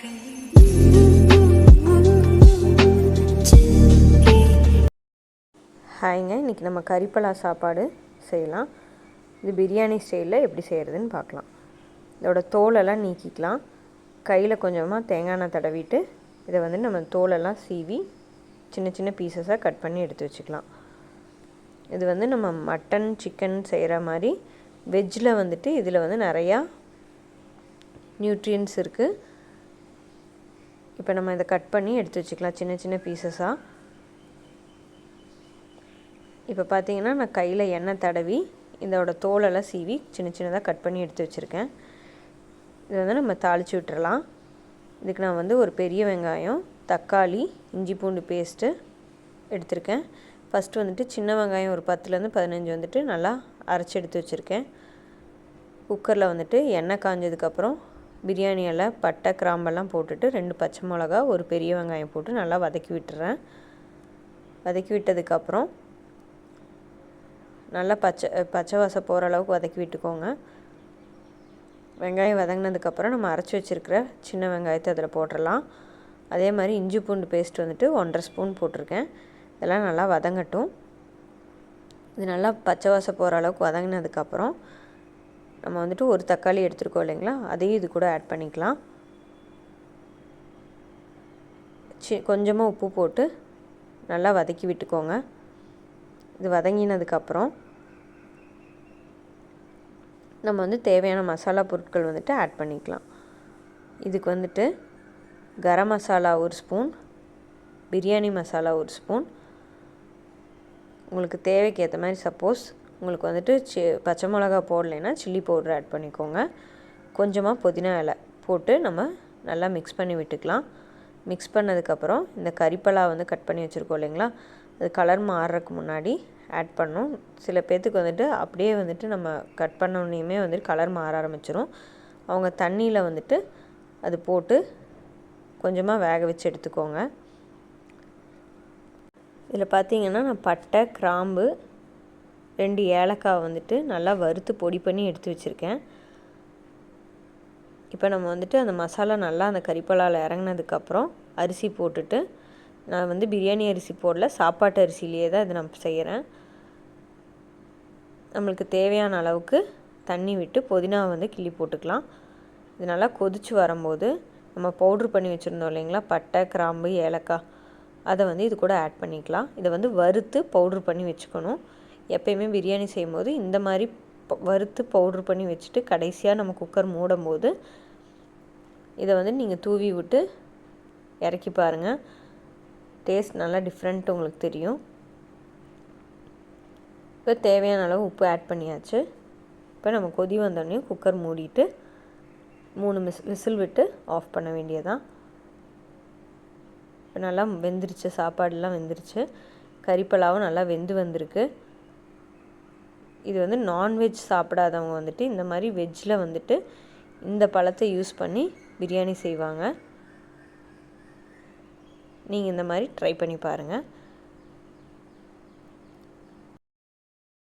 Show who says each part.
Speaker 1: ஹாய்ங்க, இன்றைக்கி நம்ம கறிப்பலா சாப்பாடு செய்யலாம். இது பிரியாணி ஸ்டைலில் எப்படி செய்கிறதுன்னு பார்க்கலாம். இதோட தோலெல்லாம் நீக்கிக்கலாம். கையில் கொஞ்சமாக தேங்காய் எண்ணெய் தடவிட்டு இதை வந்து நம்ம தோலெல்லாம் சீவி சின்ன சின்ன பீசஸாக கட் பண்ணி எடுத்து வச்சுக்கலாம். இது வந்து நம்ம மட்டன் சிக்கன் செய்கிற மாதிரி வெஜ்ஜில் வந்துட்டு இதில் வந்து நிறையா நியூட்ரியன்ஸ் இருக்குது. இப்போ நம்ம இதை கட் பண்ணி எடுத்து வச்சுக்கலாம் சின்ன சின்ன பீசஸாக. இப்போ பார்த்தீங்கன்னா நான் கையில் எண்ணெய் தடவி இதோட தோலெல்லாம் சீவி சின்ன சின்னதாக கட் பண்ணி எடுத்து வச்சுருக்கேன். இதை வந்து நம்ம தாளித்து விட்டுறலாம். இதுக்கு நான் வந்து ஒரு பெரிய வெங்காயம், தக்காளி, இஞ்சி பூண்டு பேஸ்ட்டு எடுத்திருக்கேன். ஃபஸ்ட்டு வந்துட்டு சின்ன வெங்காயம் ஒரு 10லேருந்து 15 வந்துட்டு நல்லா அரைச்சி எடுத்து வச்சுருக்கேன். குக்கரில் வந்துட்டு எண்ணெய் காஞ்சதுக்கப்புறம் பிரியாணி இலை, பட்டை, கிராம்பெல்லாம் போட்டுட்டு 2 பச்சை மிளகா, ஒரு பெரிய வெங்காயம் போட்டு நல்லா வதக்கி விட்டுறேன். வதக்கி விட்டதுக்கப்புறம் நல்லா பச்சை வாசம் போகிற அளவுக்கு வதக்கி விட்டுக்கோங்க. வெங்காயம் வதங்கினதுக்கப்புறம் நம்ம அரைச்சி வச்சுருக்கிற சின்ன வெங்காயத்தை அதில் போட்டுடலாம். அதே மாதிரி இஞ்சி பூண்டு பேஸ்ட் வந்துட்டு 1.5 ஸ்பூன் போட்டிருக்கேன். இதெல்லாம் நல்லா வதங்கட்டும். இது நல்லா பச்சை வாசம் போகிற அளவுக்கு வதங்கினதுக்கப்புறம் நம்ம வந்துட்டு ஒரு தக்காளி எடுத்துருக்கோம் இல்லைங்களா, அதையும் இது கூட ஆட் பண்ணிக்கலாம். கொஞ்சமாக உப்பு போட்டு நல்லா வதக்கி விட்டுக்கோங்க. இது வதங்கினதுக்கப்புறம் நம்ம வந்து தேவையான மசாலா பொருட்கள் வந்துட்டு ஆட் பண்ணிக்கலாம். இதுக்கு வந்துட்டு கரம் மசாலா 1 ஸ்பூன், பிரியாணி மசாலா 1 ஸ்பூன், உங்களுக்கு தேவைக்கு ஏற்ற மாதிரி சப்போஸ் உங்களுக்கு வந்துட்டு பச்சை மிளகா போடலைன்னா சில்லி பவுடர் ஆட் பண்ணிக்கோங்க. கொஞ்சமாக புதினா இலை போட்டு நம்ம நல்லா மிக்ஸ் பண்ணி விட்டுக்கலாம். மிக்ஸ் பண்ணதுக்கப்புறம் இந்த கறிப்பலா வந்து கட் பண்ணி வச்சுருக்கோம் இல்லைங்களா, அது கலர் மாறுறதுக்கு முன்னாடி ஆட் பண்ணணும். சில பேர்த்துக்கு வந்துட்டு அப்படியே வந்துட்டு நம்ம கட் பண்ணோன்னையுமே வந்துட்டு கலர் மாற ஆரம்பிச்சிடும். அவங்க தண்ணியில் வந்துட்டு அது போட்டு கொஞ்சமாக வேக வச்சு எடுத்துக்கோங்க. இதில் பார்த்திங்கன்னா நான் பட்டை, கிராம்பு, 2 ஏலக்காய் வந்துட்டு நல்லா வறுத்து பொடி பண்ணி எடுத்து வச்சுருக்கேன். இப்போ நம்ம வந்துட்டு அந்த மசாலா நல்லா அந்த கறிப்பலாவில் இறங்கினதுக்கப்புறம் அரிசி போட்டுட்டு, நான் வந்து பிரியாணி அரிசி போடல, சாப்பாட்டு அரிசியிலேயே தான் இதை நான் செய்கிறேன். நம்மளுக்கு தேவையான அளவுக்கு தண்ணி விட்டு புதினாவை வந்து கிள்ளி போட்டுக்கலாம். இது நல்லா கொதித்து வரும்போது நம்ம பவுட்ரு பண்ணி வச்சுருந்தோம் இல்லைங்களா, பட்டை, கிராம்பு, ஏலக்காய், அதை வந்து இது கூட ஆட் பண்ணிக்கலாம். இதை வந்து வறுத்து பவுட்ரு பண்ணி வச்சுக்கணும். எப்போயுமே பிரியாணி செய்யும்போது இந்த மாதிரி வறுத்து பவுட்ரு பண்ணி வச்சுட்டு கடைசியாக நம்ம குக்கர் மூடும் போது இதை வந்து நீங்கள் தூவி விட்டு இறக்கி பாருங்கள். டேஸ்ட் நல்லா டிஃப்ரெண்ட் உங்களுக்கு தெரியும். இப்போ தேவையான அளவு உப்பு ஆட் பண்ணியாச்சு. இப்போ நம்ம கொதி வந்தோடனே குக்கர் மூடிட்டு 3 விசில் விட்டு ஆஃப் பண்ண வேண்டியதான். இப்போ நல்லா வெந்துருச்சு, சாப்பாடுலாம் வெந்துருச்சு, கறிப்பலாவும் நல்லா வெந்து வந்திருக்கு. இது வந்து நான்வெஜ் சாப்பிடாதவங்க வந்துட்டு இந்த மாதிரி வெஜ்ஜில் வந்துட்டு இந்த பழத்தை யூஸ் பண்ணி பிரியாணி செய்வாங்க. நீங்கள் இந்த மாதிரி ட்ரை பண்ணி பாருங்கள்.